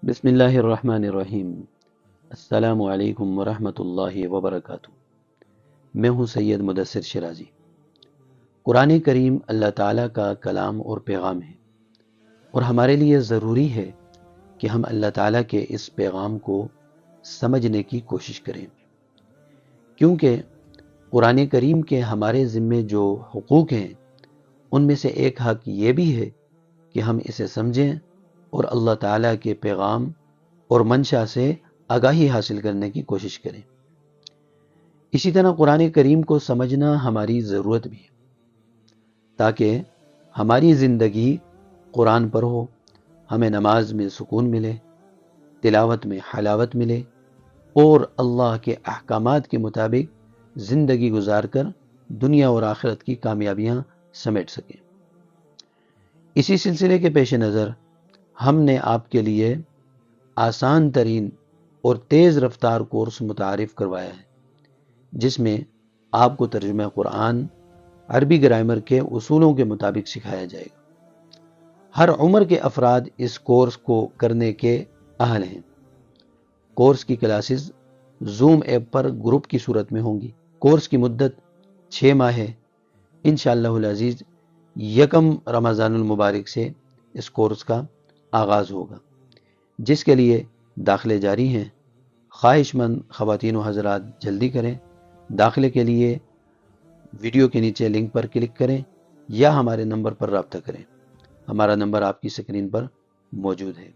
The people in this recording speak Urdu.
بسم اللہ الرحمن الرحیم۔ السلام علیکم ورحمۃ اللہ وبرکاتہ۔ میں ہوں سید مدثر شرازی۔ قرآن کریم اللہ تعالیٰ کا کلام اور پیغام ہے، اور ہمارے لیے ضروری ہے کہ ہم اللہ تعالیٰ کے اس پیغام کو سمجھنے کی کوشش کریں، کیونکہ قرآن کریم کے ہمارے ذمے جو حقوق ہیں ان میں سے ایک حق یہ بھی ہے کہ ہم اسے سمجھیں اور اللہ تعالیٰ کے پیغام اور منشا سے آگاہی حاصل کرنے کی کوشش کریں۔ اسی طرح قرآن کریم کو سمجھنا ہماری ضرورت بھی ہے، تاکہ ہماری زندگی قرآن پر ہو، ہمیں نماز میں سکون ملے، تلاوت میں حلاوت ملے، اور اللہ کے احکامات کے مطابق زندگی گزار کر دنیا اور آخرت کی کامیابیاں سمیٹ سکیں۔ اسی سلسلے کے پیش نظر ہم نے آپ کے لیے آسان ترین اور تیز رفتار کورس متعارف کروایا ہے، جس میں آپ کو ترجمہ قرآن، عربی گرامر کے اصولوں کے مطابق سکھایا جائے گا۔ ہر عمر کے افراد اس کورس کو کرنے کے اہل ہیں۔ کورس کی کلاسز زوم ایپ پر گروپ کی صورت میں ہوں گی۔ کورس کی مدت 6 ماہ ہے۔ انشاءاللہ العزیز 1 رمضان المبارک سے اس کورس کا آغاز ہوگا، جس کے لیے داخلے جاری ہیں۔ خواہش مند خواتین و حضرات جلدی کریں۔ داخلے کے لیے ویڈیو کے نیچے لنک پر کلک کریں یا ہمارے نمبر پر رابطہ کریں۔ ہمارا نمبر آپ کی سکرین پر موجود ہے۔